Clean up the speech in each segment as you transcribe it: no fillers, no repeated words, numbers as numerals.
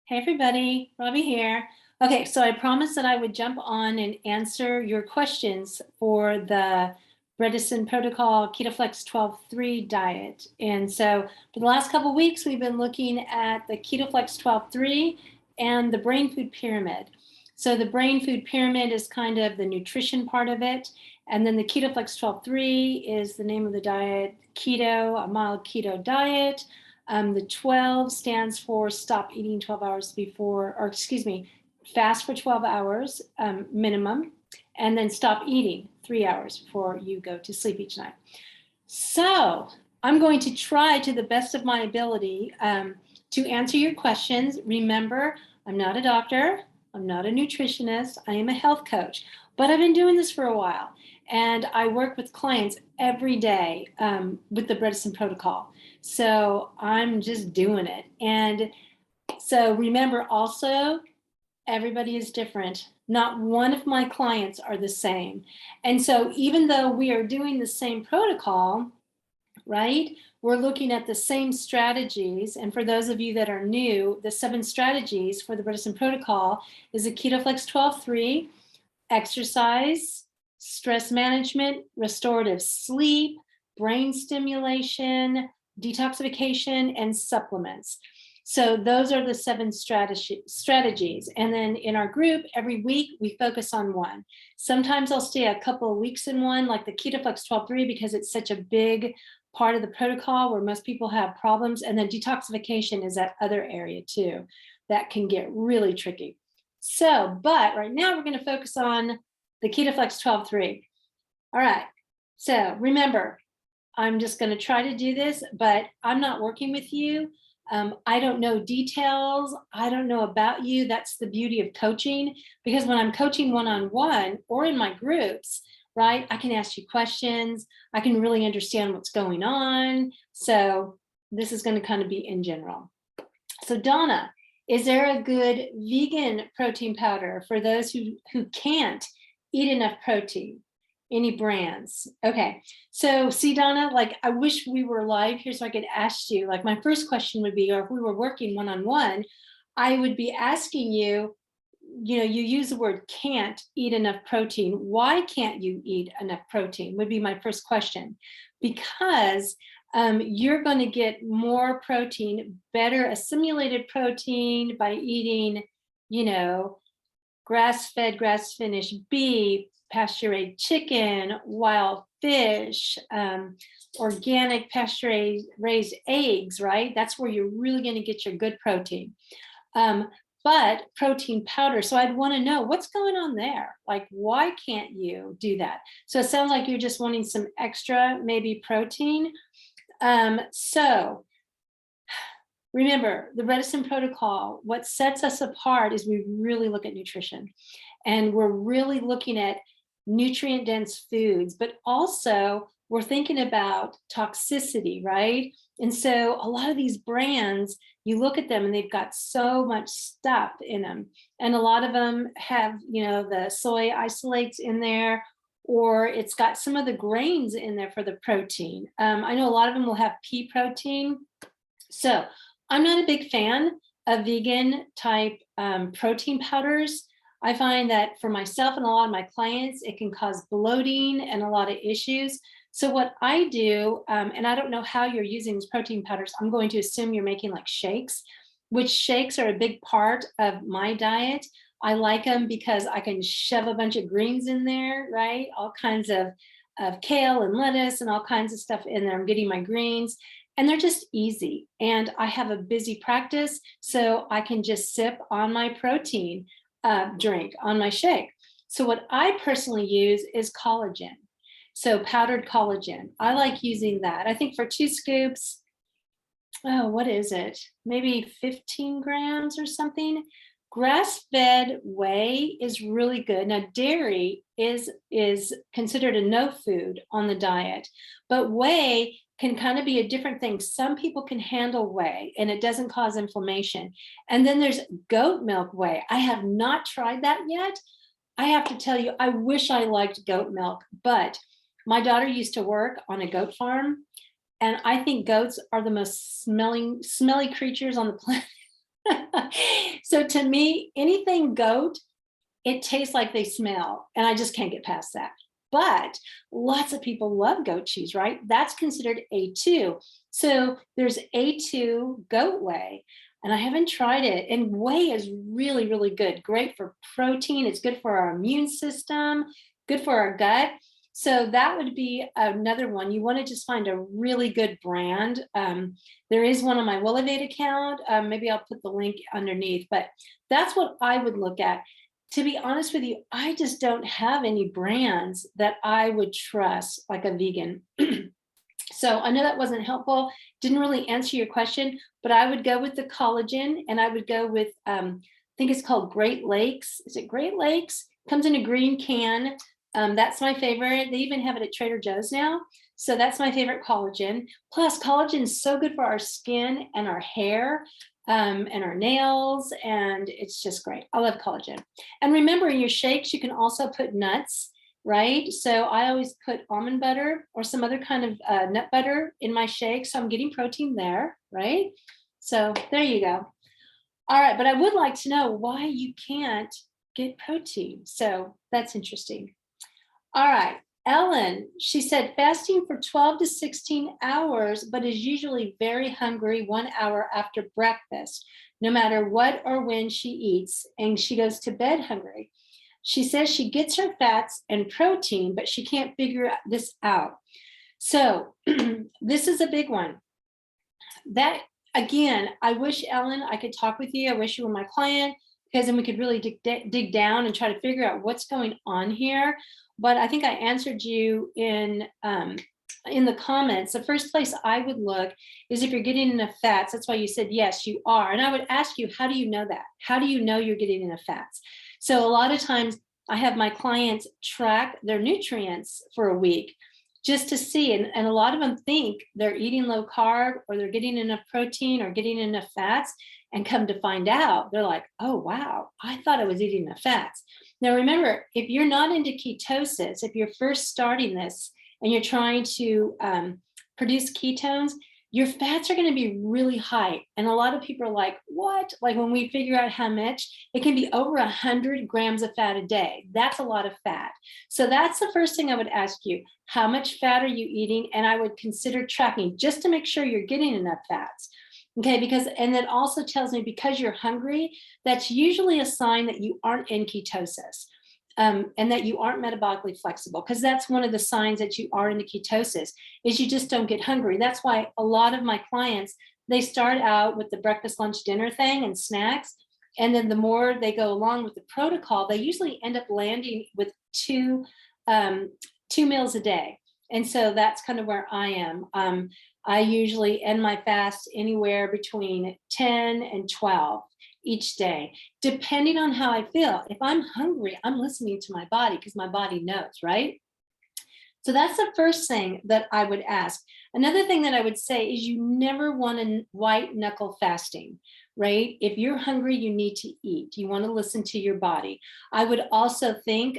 Hey everybody, Robbie here. Okay, so I promised that I would jump on and answer your questions for the Bredesen Protocol KetoFlex 12-3 diet. And so for the last couple of weeks, we've been looking at the KetoFlex 12-3 and the brain food pyramid. So the brain food pyramid is kind of the nutrition part of it. And then the KetoFlex 12-3 is the name of the diet, keto, a mild keto diet. The 12 stands for stop eating 12 hours before, or excuse me, fast for 12 hours minimum, and then stop eating 3 hours before you go to sleep each night. So I'm going to try to the best of my ability to answer your questions. Remember, I'm not a doctor. I'm not a nutritionist. I am a health coach, but I've been doing this for a while. And I work with clients every day with the Bredesen protocol. So I'm just doing it. And so remember also, everybody is different. Not one of my clients are the same. And so even though we are doing the same protocol, right, we're looking at the same strategies. And for those of you that are new, the 7 strategies for the Bredesen protocol is a KetoFlex 12-3, exercise, stress management, restorative sleep, brain stimulation, detoxification, and supplements. So those are the 7 strategies. And then in our group, every week we focus on one. Sometimes I'll stay a couple of weeks in one, like the KetoFlex 12-3, because it's such a big part of the protocol where most people have problems. And then detoxification is that other area too that can get really tricky. So, but right now we're going to focus on the KetoFlex 12-3. All right. So remember, I'm just going to try to do this, but I'm not working with you. I don't know details. I don't know about you. That's the beauty of coaching, because when I'm coaching one-on-one or in my groups, right, I can ask you questions. I can really understand what's going on. So this is going to kind of be in general. So Donna, is there a good vegan protein powder for those who can't eat enough protein? Any brands? Okay. So see, Donna, like I wish we were live here so I could ask you, like my first question would be, or if we were working one-on-one, I would be asking you, you use the word can't eat enough protein. Why can't you eat enough protein would be my first question, because you're going to get more protein, better assimilated protein by eating, grass-fed, grass-finished beef, pasture-raised chicken, wild fish, organic pasture-raised eggs, right? That's where you're really going to get your good protein. But protein powder, so I'd want to know what's going on there. Like, why can't you do that? So it sounds like you're just wanting some extra, maybe protein. So remember, the Bredesen protocol, what sets us apart is we really look at nutrition, and we're really looking at nutrient-dense foods, but also we're thinking about toxicity, right? And so a lot of these brands, you look at them and they've got so much stuff in them. And a lot of them have, the soy isolates in there, or it's got some of the grains in there for the protein. I know a lot of them will have pea protein. So I'm not a big fan of vegan type protein powders. I find that for myself and a lot of my clients, it can cause bloating and a lot of issues. So what I do, and I don't know how you're using these protein powders, I'm going to assume you're making like shakes, which shakes are a big part of my diet. I like them because I can shove a bunch of greens in there, right? All kinds of kale and lettuce and all kinds of stuff in there. I'm getting my greens. And they're just easy. And I have a busy practice, so I can just sip on my protein drink, on my shake. So what I personally use is collagen. So powdered collagen. I like using that. I think for 2 scoops, what is it? Maybe 15 grams or something. Grass-fed whey is really good. Now, dairy is considered a no food on the diet, but whey can kind of be a different thing. Some people can handle whey and it doesn't cause inflammation. And then there's goat milk whey. I have not tried that yet. I have to tell you, I wish I liked goat milk, but my daughter used to work on a goat farm, and I think goats are the most smelly creatures on the planet. So to me, anything goat, it tastes like they smell, and I just can't get past that. But lots of people love goat cheese, right? That's considered A2. So there's A2 goat whey, and I haven't tried it. And whey is really, really good. Great for protein. It's good for our immune system, good for our gut. So that would be another one. You want to just find a really good brand. There is one on my Willivate account. Maybe I'll put the link underneath, but that's what I would look at. To be honest with you, I just don't have any brands that I would trust like a vegan. So I know that wasn't helpful, didn't really answer your question, but I would go with the collagen, and I would go with, I think it's called Great Lakes. Is it Great Lakes? Comes in a green can. That's my favorite. They even have it at Trader Joe's now. So that's my favorite collagen. Plus, collagen is so good for our skin and our hair, and our nails, and it's just great. I love collagen. And remember, in your shakes, you can also put nuts, right? So I always put almond butter or some other kind of nut butter in my shake. So I'm getting protein there, right? So there you go. All right, but I would like to know why you can't get protein. So that's interesting. All right, Ellen, she said fasting for 12 to 16 hours, but is usually very hungry 1 hour after breakfast, no matter what or when she eats, and she goes to bed hungry. She says she gets her fats and protein, but she can't figure this out. So this is a big one. That, again, I wish, Ellen, I could talk with you. I wish you were my client, because then we could really dig down and try to figure out what's going on here. But I think I answered you in the comments. The first place I would look is if you're getting enough fats. That's why you said yes, you are. And I would ask you, how do you know that? How do you know you're getting enough fats? So a lot of times I have my clients track their nutrients for a week just to see. And a lot of them think they're eating low carb, or they're getting enough protein, or getting enough fats. And come to find out, they're like, oh, wow, I thought I was eating enough fats. Now, remember, if you're not into ketosis, if you're first starting this and you're trying to produce ketones, your fats are going to be really high. And a lot of people are like, what? Like, when we figure out how much, it can be over 100 grams of fat a day. That's a lot of fat. So that's the first thing I would ask you. How much fat are you eating? And I would consider tracking just to make sure you're getting enough fats. Okay, because, and that also tells me, because you're hungry, that's usually a sign that you aren't in ketosis. And that you aren't metabolically flexible, because that's one of the signs that you are into ketosis, is you just don't get hungry. That's why a lot of my clients, they start out with the breakfast, lunch, dinner thing and snacks. And then the more they go along with the protocol, they usually end up landing with two meals a day. And so that's kind of where I am. I usually end my fast anywhere between 10 and 12 each day, depending on how I feel. If I'm hungry, I'm listening to my body, because my body knows, right? So that's the first thing that I would ask. Another thing that I would say is you never want to white knuckle fasting, right? If you're hungry, you need to eat. You want to listen to your body. I would also think,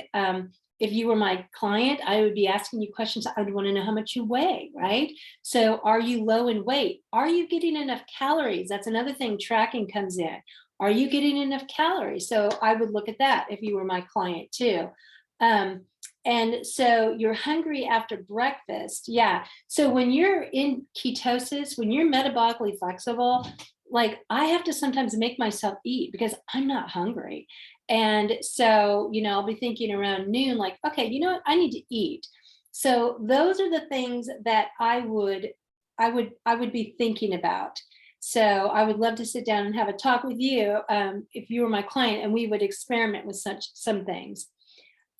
if you were my client, I would be asking you questions. I would want to know how much you weigh, right? So are you low in weight? Are you getting enough calories? That's another thing tracking comes in. Are you getting enough calories? So I would look at that if you were my client too. And so you're hungry after breakfast. Yeah. So when you're in ketosis, when you're metabolically flexible, like, I have to sometimes make myself eat because I'm not hungry. And so, I'll be thinking around noon, like, okay, you know what? I need to eat. So those are the things that I would be thinking about. So I would love to sit down and have a talk with you, if you were my client, and we would experiment with some things.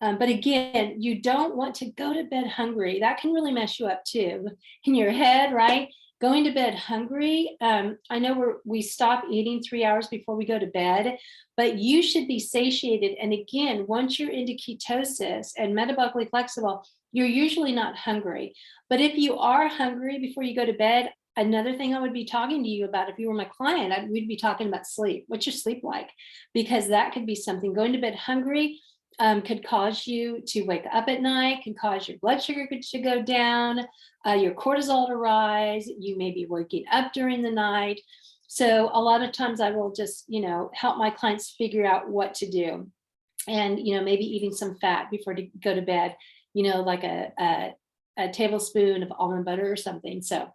But again, you don't want to go to bed hungry. That can really mess you up too in your head, right? Going to bed hungry. I know we stop eating 3 hours before we go to bed, but you should be satiated. And again, once you're into ketosis and metabolically flexible, you're usually not hungry. But if you are hungry before you go to bed, another thing I would be talking to you about, if you were my client, we'd be talking about sleep. What's your sleep like? Because that could be something. Going to bed hungry could cause you to wake up at night, can cause your blood sugar to go down, your cortisol to rise. You may be waking up during the night. So a lot of times I will just, help my clients figure out what to do. And, maybe eating some fat before to go to bed, like a tablespoon of almond butter or something. So,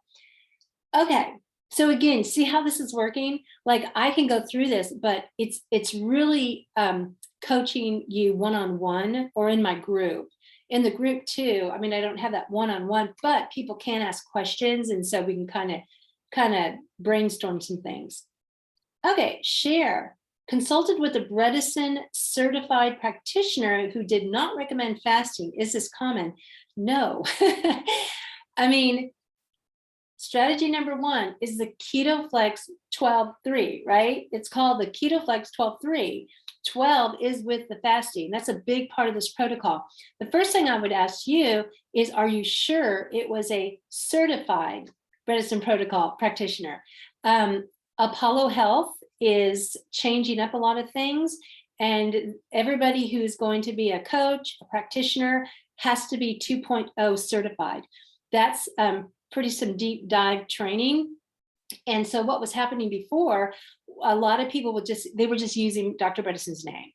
okay. So again, see how this is working? Like I can go through this, but it's really coaching you one-on-one or in my group. In the group too, I mean, I don't have that one-on-one, but people can ask questions. And so we can kind of brainstorm some things. Okay, share. Consulted with a Bredesen certified practitioner who did not recommend fasting. Is this common? No. I mean, strategy number 1 is the KetoFlex 12-3, right? It's called the KetoFlex 12-3. 12 is with the fasting. That's a big part of this protocol. The first thing I would ask you is, are you sure it was a certified Bredesen protocol practitioner? Apollo Health is changing up a lot of things, and everybody who's going to be a coach, a practitioner, has to be 2.0 certified. That's pretty some deep dive training. And so what was happening before, a lot of people were just using Dr. Bredesen's name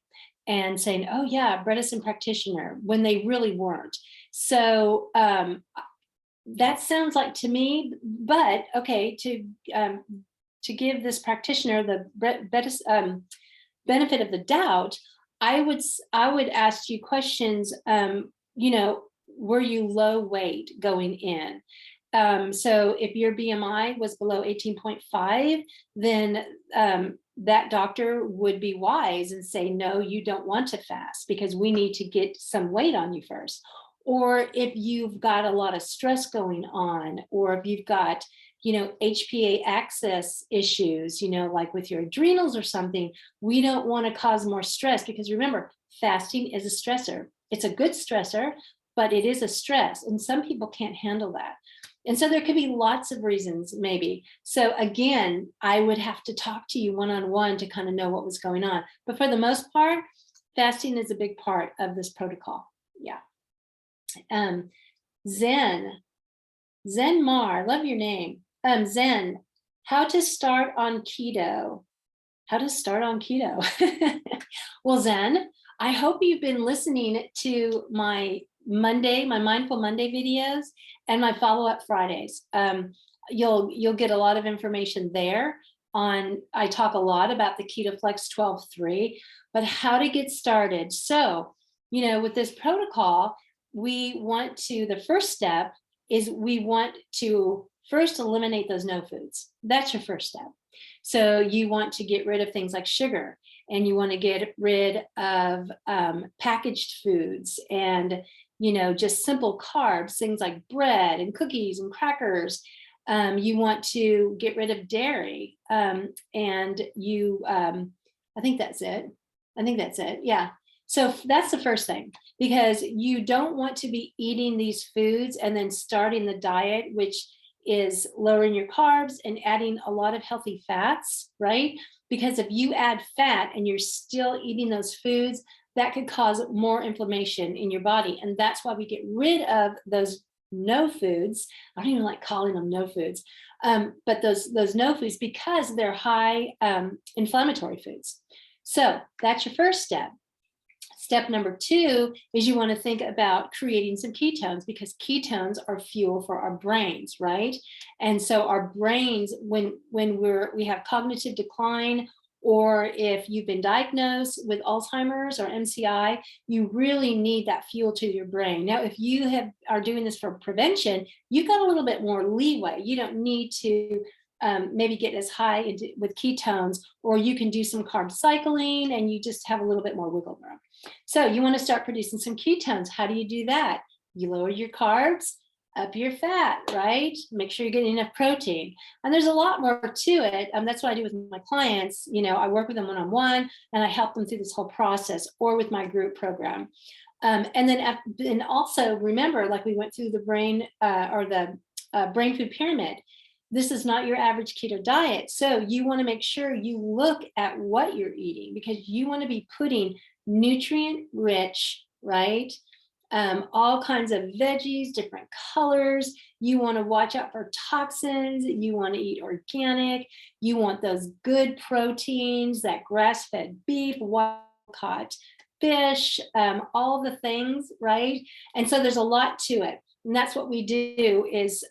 and saying, oh yeah, Bredesen practitioner, when they really weren't. So that sounds like to me, but okay, to give this practitioner the benefit of the doubt, I would ask you questions. Were you low weight going in? So if your BMI was below 18.5, then that doctor would be wise and say, no, you don't want to fast because we need to get some weight on you first. Or if you've got a lot of stress going on, or if you've got, HPA axis issues, like with your adrenals or something, we don't want to cause more stress because remember, fasting is a stressor. It's a good stressor, but it is a stress. And some people can't handle that. And so there could be lots of reasons, maybe. So again, I would have to talk to you one-on-one to kind of know what was going on. But for the most part, fasting is a big part of this protocol. Yeah. Zen Mar, love your name. Zen, how to start on keto. How to start on keto. Well, Zen, I hope you've been listening to my Mindful Monday videos and my follow-up Fridays. You'll get a lot of information there on, I talk a lot about the KetoFlex 12-3, but how to get started. So, with this protocol, the first step is we want to first eliminate those no foods. That's your first step. So you want to get rid of things like sugar, and you want to get rid of packaged foods and, just simple carbs, things like bread and cookies and crackers. You want to get rid of dairy. And I think that's it. Yeah. So that's the first thing, because you don't want to be eating these foods and then starting the diet, which is lowering your carbs and adding a lot of healthy fats, right? Because if you add fat and you're still eating those foods, that could cause more inflammation in your body. And that's why we get rid of those no foods. I don't even like calling them no foods, but those no foods, because they're high inflammatory foods. So that's your first step. Step number 2 is you want to think about creating some ketones, because ketones are fuel for our brains, right? And so our brains, when we have cognitive decline, or if you've been diagnosed with Alzheimer's or MCI, you really need that fuel to your brain. Now, if you are doing this for prevention, you've got a little bit more leeway. You don't need to maybe get as high with ketones, or you can do some carb cycling and you just have a little bit more wiggle room. So you want to start producing some ketones. How do you do that? You lower your carbs, up your fat, right? Make sure you're getting enough protein. And there's a lot more to it. That's what I do with my clients. I work with them one-on-one and I help them through this whole process, or with my group program. And then also remember, like we went through the brain brain food pyramid. This is not your average keto diet. So you want to make sure you look at what you're eating, because you want to be putting nutrient rich, right? all kinds of veggies, different colors. You want to watch out for toxins. You want to eat organic. You want those good proteins, that grass-fed beef, wild-caught fish, all the things, right? And so there's a lot to it. And that's what we do is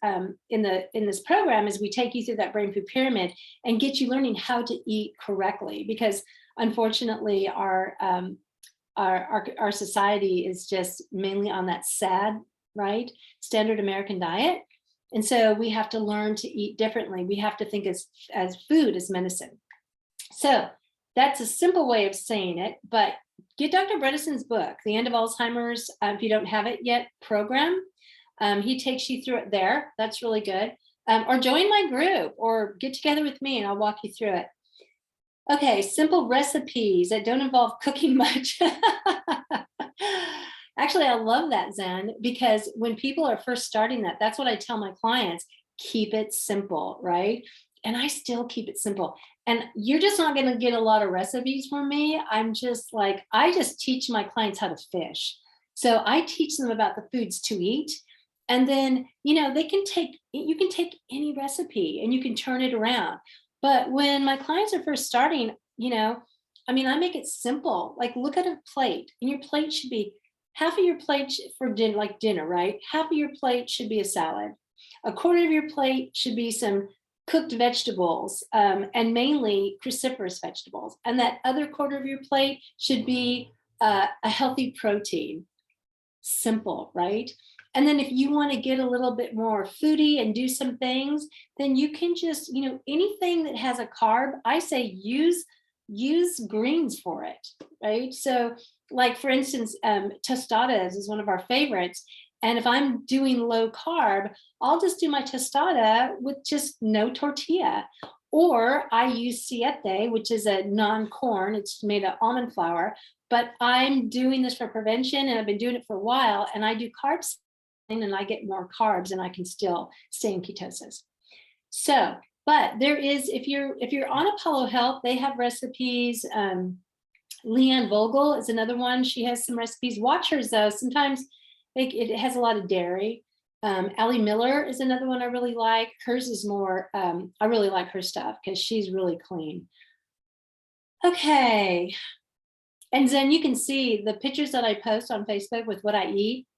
in this program is we take you through that brain food pyramid and get you learning how to eat correctly, because unfortunately our society is just mainly on that SAD, right? Standard American diet. And so we have to learn to eat differently. We have to think as food as medicine. So that's a simple way of saying it, but get Dr. Bredesen's book, The End of Alzheimer's, if you don't have it yet, program. He takes you through it there. That's really good. Or join my group or get together with me and I'll walk you through it. Okay, simple recipes that don't involve cooking much. Actually, I love that, Zen, because when people are first starting that, that's what I tell my clients, keep it simple, right? And I still keep it simple. And you're just not going to get a lot of recipes from me. I'm just like, I just teach my clients how to fish. So I teach them about the foods to eat. And then, you can take any recipe and you can turn it around. But when my clients are first starting, I make it simple. Like, look at a plate, and your plate should be half of your plate for dinner, like dinner, right? Half of your plate should be a salad. A quarter of your plate should be some cooked vegetables, and mainly cruciferous vegetables. And that other quarter of your plate should be a healthy protein. Simple, right? And then if you want to get a little bit more foodie and do some things, then you can just, anything that has a carb, I say use greens for it, right? So like, for instance, tostadas is one of our favorites. And if I'm doing low carb, I'll just do my tostada with just no tortilla. Or I use siete, which is a non-corn, it's made of almond flour, but I'm doing this for prevention and I've been doing it for a while, and I do carbs and I get more carbs and I can still stay in ketosis. So, but there is, if you're on Apollo Health, they have recipes. Leanne Vogel is another one. She has some recipes. Watch hers though. Sometimes it has a lot of dairy. Allie Miller is another one I really like. Hers is more, I really like her stuff because she's really clean. Okay. And then you can see the pictures that I post on Facebook with what I eat.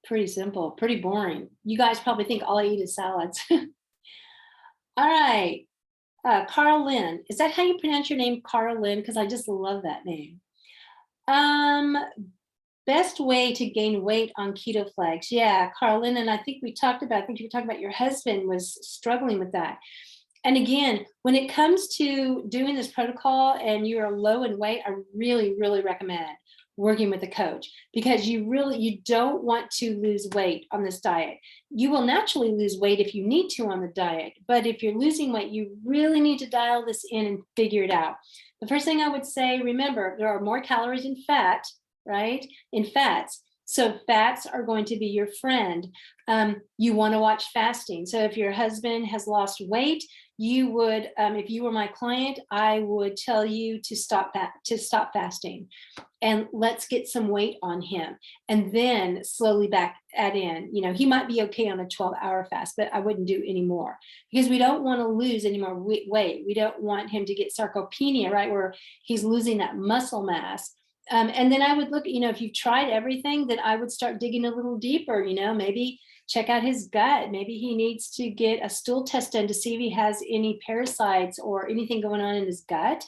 Pretty simple, pretty boring. You guys probably think all I eat is salads. All right. Carl Lynn. Is that how you pronounce your name, Carl Lynn? Because I just love that name. Best way to gain weight on KetoFlex. Yeah, Carl Lynn, and I think you were talking about your husband was struggling with that. And again, when it comes to doing this protocol and you are low in weight, I really, really recommend working with a coach, because you don't want to lose weight on this diet. You will naturally lose weight if you need to on the diet, but if you're losing weight, you really need to dial this in and figure it out. The first thing I would say, remember, there are more calories in fat, right? In fats. So fats are going to be your friend. You want to watch fasting. So if your husband has lost weight, you would, if you were my client, I would tell you to stop fasting, and let's get some weight on him, and then slowly add in. He might be okay on a 12-hour fast, but I wouldn't do any more, because we don't want to lose any more weight. We don't want him to get sarcopenia, right, where he's losing that muscle mass. And then I would look, if you've tried everything, then I would start digging a little deeper, maybe check out his gut. Maybe he needs to get a stool test done to see if he has any parasites or anything going on in his gut.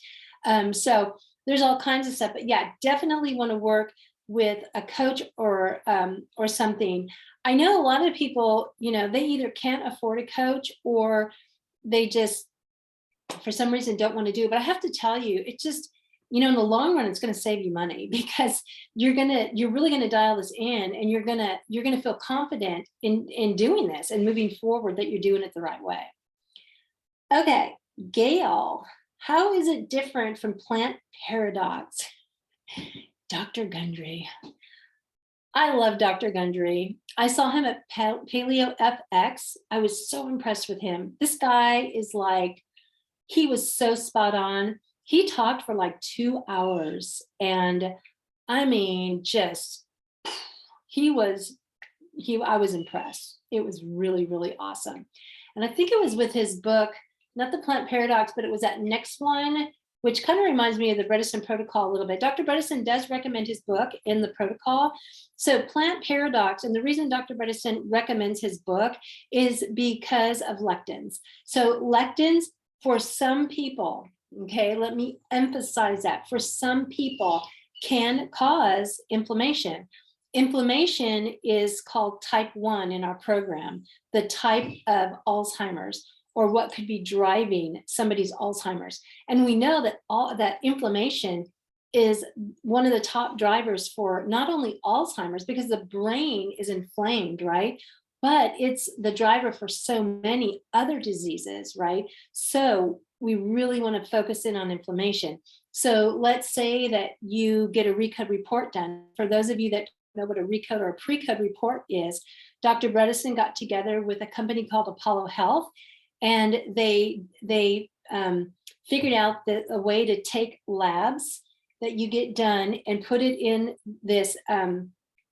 So there's all kinds of stuff, but yeah, definitely want to work with a coach or something. I know a lot of people, they either can't afford a coach or they just, for some reason, don't want to do it. But I have to tell you, it just, in the long run, it's going to save you money, because you're really going to dial this in, and you're going to feel confident in doing this and moving forward, that you're doing it the right way. Okay, Gail, how is it different from Plant Paradox? Dr. Gundry. I love Dr. Gundry. I saw him at Paleo FX. I was so impressed with him. This guy is like, he was so spot on. He talked for like 2 hours, and just I was impressed. It was really, really awesome. And I think it was with his book, not the Plant Paradox, but it was that next one, which kind of reminds me of the Bredesen Protocol a little bit. Dr. Bredesen does recommend his book in the protocol. So Plant Paradox, and the reason Dr. Bredesen recommends his book is because of lectins. So lectins, for some people, okay, let me emphasize that, for some people can cause inflammation. Inflammation is called type 1 in our program, the type of Alzheimer's, or what could be driving somebody's Alzheimer's. And we know that all that inflammation is one of the top drivers for not only Alzheimer's, because the brain is inflamed, right? But it's the driver for so many other diseases, right? So we really want to focus in on inflammation. So let's say that you get a recode report done. For those of you that know what a recode or a pre-code report is, Dr. Bredesen got together with a company called Apollo Health, and they figured out a way to take labs that you get done and put it in this,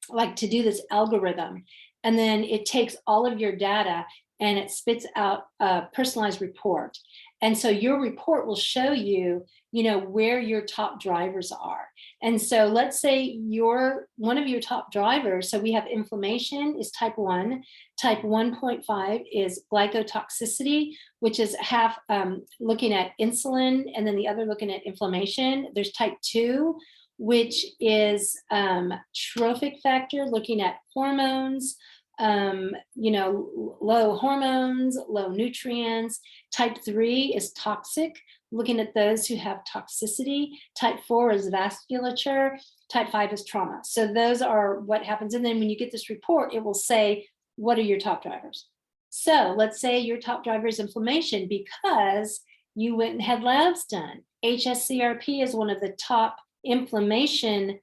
like to do this algorithm. And then it takes all of your data and it spits out a personalized report. And so your report will show you, where your top drivers are. And so let's say one of your top drivers, so we have inflammation is type 1, type 1.5 is glycotoxicity, which is half looking at insulin and then the other looking at inflammation. There's type 2, which is trophic factor, looking at hormones, low hormones, low nutrients. Type 3 is toxic, looking at those who have toxicity. Type 4 is vasculature. Type 5 is trauma. So those are what happens. And then when you get this report, it will say, what are your top drivers? So let's say your top driver is inflammation because you went and had labs done. HSCRP is one of the top inflammation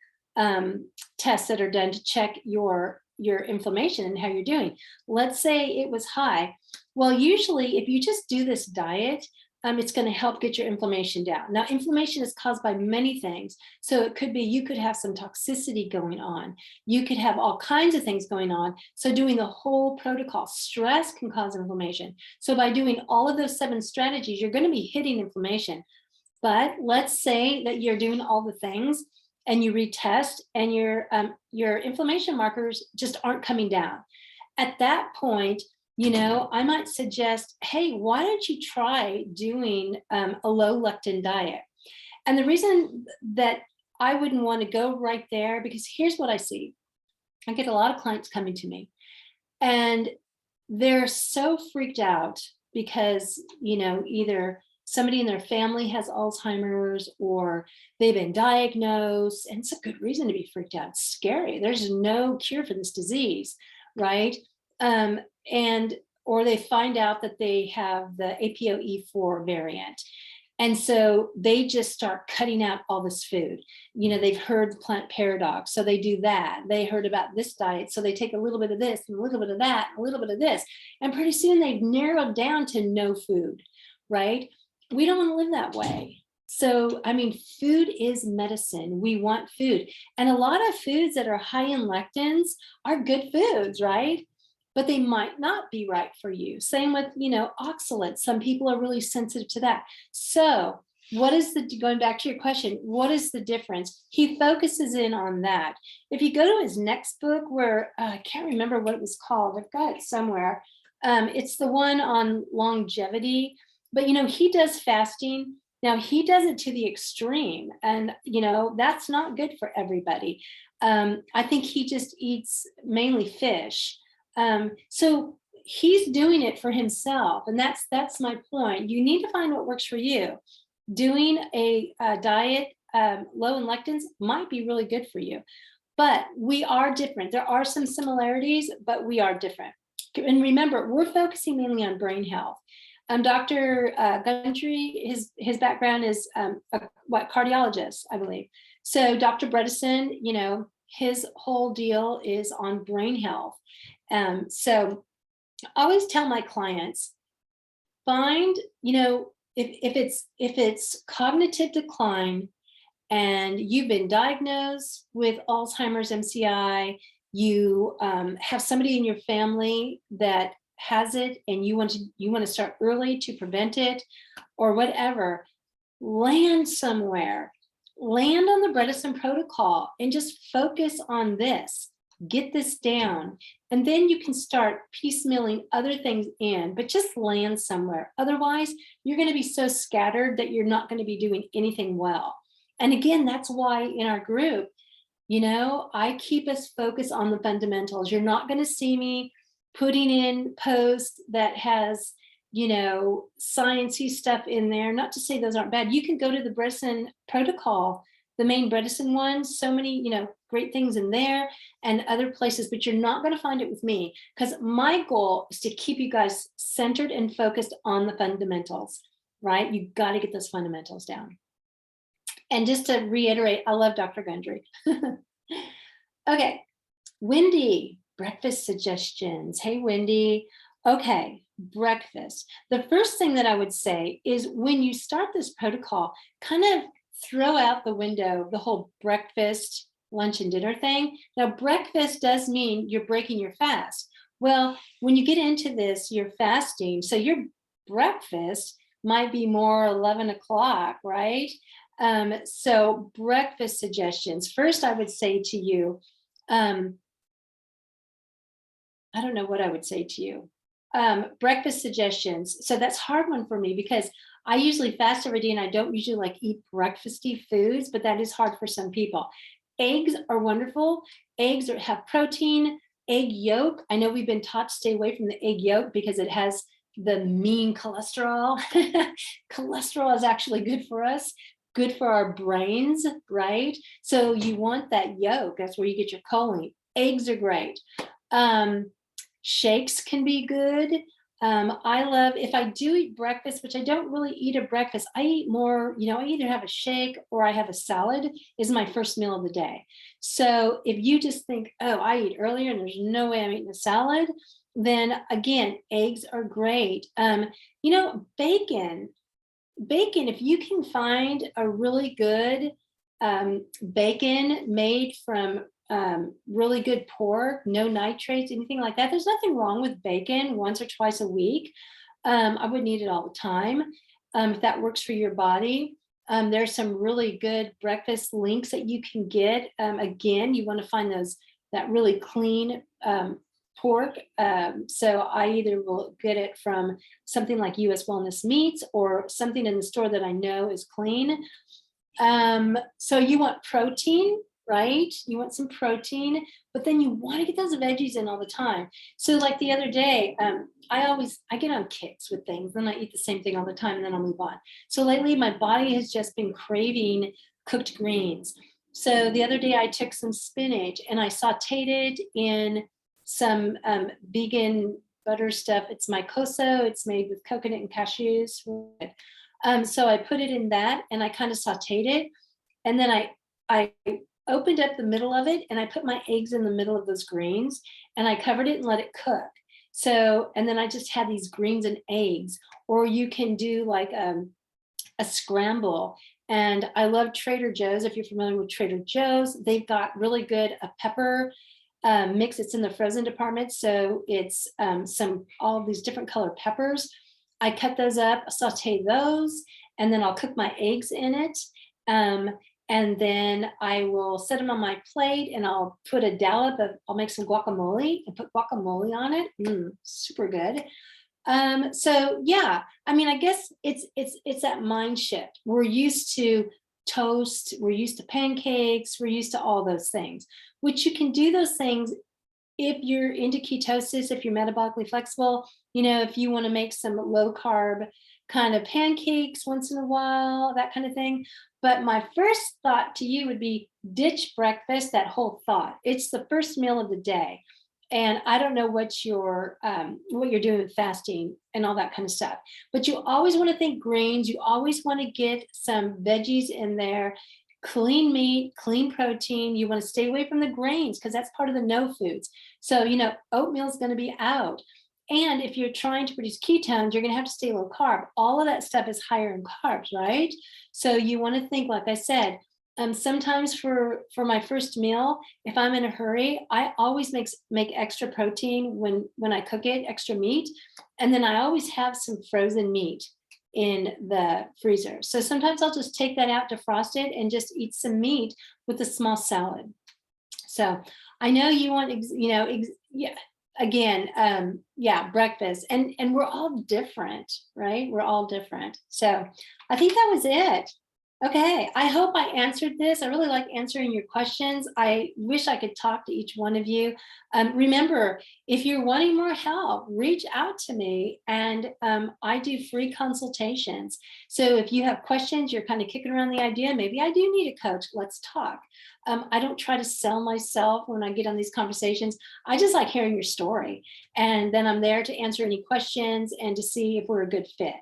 tests that are done to check your inflammation and how you're doing. Let's say it was high. Well, usually if you just do this diet, it's going to help get your inflammation down. Now, inflammation is caused by many things. So it could be, you could have some toxicity going on. You could have all kinds of things going on. So doing the whole protocol, stress can cause inflammation. So by doing all of those 7 strategies, you're going to be hitting inflammation. But let's say that you're doing all the things and you retest and your inflammation markers just aren't coming down. At that point, I might suggest, hey, why don't you try doing a low lectin diet? And the reason that I wouldn't want to go right there, because here's what I see. I get a lot of clients coming to me and they're so freaked out because, either somebody in their family has Alzheimer's or they've been diagnosed, and it's a good reason to be freaked out. It's scary. There's no cure for this disease, right? Or they find out that they have the APOE4 variant. And so they just start cutting out all this food. They've heard the plant paradox, so they do that. They heard about this diet, so they take a little bit of this and a little bit of that, and a little bit of this. And pretty soon they've narrowed down to no food, right? We don't want to live that way. So, food is medicine. We want food. And a lot of foods that are high in lectins are good foods, right? But they might not be right for you. Same with, oxalates. Some people are really sensitive to that. So going back to your question, what is the difference? He focuses in on that. If you go to his next book where, I can't remember what it was called. I've got it somewhere. It's the one on longevity, but, he does fasting. Now he does it to the extreme and, that's not good for everybody. I think he just eats mainly fish. So he's doing it for himself. And that's my point. You need to find what works for you. Doing a diet low in lectins might be really good for you, but we are different. There are some similarities, but we are different. And remember, we're focusing mainly on brain health. Dr. Gundry, his background is cardiologist, I believe. So Dr. Bredesen, his whole deal is on brain health. So I always tell my clients, find, if it's cognitive decline and you've been diagnosed with Alzheimer's, MCI, you have somebody in your family that has it and you want to start early to prevent it or whatever, land somewhere, land on the Bredesen protocol and just focus on this, get this down. And then you can start piecemealing other things in, but just land somewhere. Otherwise, you're going to be so scattered that you're not going to be doing anything well. And again, that's why in our group, I keep us focused on the fundamentals. You're not going to see me putting in posts that has, sciencey stuff in there. Not to say those aren't bad. You can go to the Bredesen protocol, the main Bredesen one, so many, great things in there and other places, but you're not going to find it with me because my goal is to keep you guys centered and focused on the fundamentals, right? You got to get those fundamentals down. And just to reiterate, I love Dr. Gundry. Okay, Wendy, breakfast suggestions. Hey, Wendy. Okay, breakfast. The first thing that I would say is when you start this protocol, kind of throw out the window the whole breakfast, lunch, and dinner thing. Now, breakfast does mean you're breaking your fast. Well, when you get into this, you're fasting. So your breakfast might be more 11 o'clock, right? So breakfast suggestions. First, I would say to you, I don't know what I would say to you. Breakfast suggestions. So that's a hard one for me because I usually fast every day and I don't usually eat breakfasty foods, but that is hard for some people. Eggs are wonderful. Eggs have protein, egg yolk. I know we've been taught to stay away from the egg yolk because it has the mean cholesterol. Cholesterol is actually good for us, good for our brains, right? So you want that yolk. That's where you get your choline. Eggs are great. Shakes can be good. I love, if I do eat breakfast, which I don't really eat a breakfast, I eat more, I either have a shake or I have a salad is my first meal of the day. So if you just think, oh, I eat earlier and there's no way I'm eating a salad, then again, eggs are great. Bacon, if you can find a really good bacon made from really good pork, no nitrates, anything like that. There's nothing wrong with bacon once or twice a week. I wouldn't eat it all the time. If that works for your body. There's some really good breakfast links that you can get. Again, you want to find that really clean pork. So I either will get it from something like US Wellness Meats or something in the store that I know is clean. So you want protein, right? You want some protein, but then you want to get those veggies in all the time. So like the other day, I get on kicks with things, then I eat the same thing all the time and then I'll move on. So lately my body has just been craving cooked greens. So the other day I took some spinach and I sauteed it in some vegan butter stuff. It's mycoso. It's made with coconut and cashews. So I put it in that and I kind of sauteed it. And then I opened up the middle of it and I put my eggs in the middle of those greens and I covered it and let it cook. So, and then I just had these greens and eggs, or you can do like a scramble. And I love Trader Joe's. If you're familiar with Trader Joe's, they've got really good pepper mix. It's in the frozen department. So it's all these different colored peppers. I cut those up, saute those, and then I'll cook my eggs in it. And then I will set them on my plate and I'll put a dollop of, I'll make some guacamole and put guacamole on it. Super good. So yeah, I guess it's that mind shift. We're used to toast, we're used to pancakes, we're used to all those things, which you can do those things if you're into ketosis, if you're metabolically flexible, if you want to make some low carb kind of pancakes once in a while, that kind of thing. But my first thought to you would be ditch breakfast, that whole thought. It's the first meal of the day. And I don't know what you're doing with fasting and all that kind of stuff, but you always want to think greens. You always want to get some veggies in there, clean meat, clean protein. You want to stay away from the grains because that's part of the no foods. So, oatmeal is going to be out. And if you're trying to produce ketones, you're going to have to stay low carb. All of that stuff is higher in carbs, right? So you want to think, like I said, Sometimes for my first meal, if I'm in a hurry, I always make extra protein when I cook it, extra meat, and then I always have some frozen meat in the freezer. So sometimes I'll just take that out, defrost it, and just eat some meat with a small salad. So I know you want, yeah, again, yeah, breakfast, and we're all different, right? We're all different. So I think that was it. Okay, I hope I answered this. I really like answering your questions. I wish I could talk to each one of you. Remember, if you're wanting more help, reach out to me, and I do free consultations. So if you have questions, you're kind of kicking around the idea, maybe I do need a coach, let's talk. I don't try to sell myself when I get on these conversations. I just like hearing your story. And then I'm there to answer any questions and to see if we're a good fit.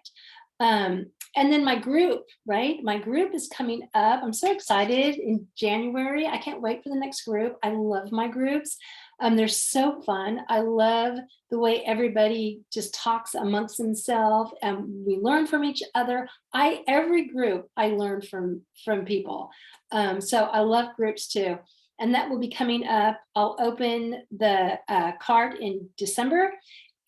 And then my group, right? My group is coming up. I'm so excited in January. I can't wait for the next group. I love my groups. They're so fun. I love the way everybody just talks amongst themselves and we learn from each other. Every group I learn from people. So I love groups too. And that will be coming up. I'll open the card in December,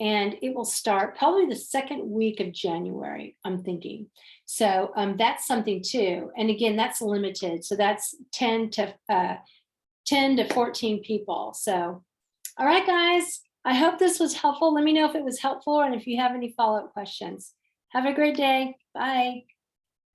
and it will start probably the second week of January, I'm thinking. So that's something too. And again, that's limited. So that's 10 to 14 people. So, all right, guys, I hope this was helpful. Let me know if it was helpful and if you have any follow-up questions. Have a great day. Bye.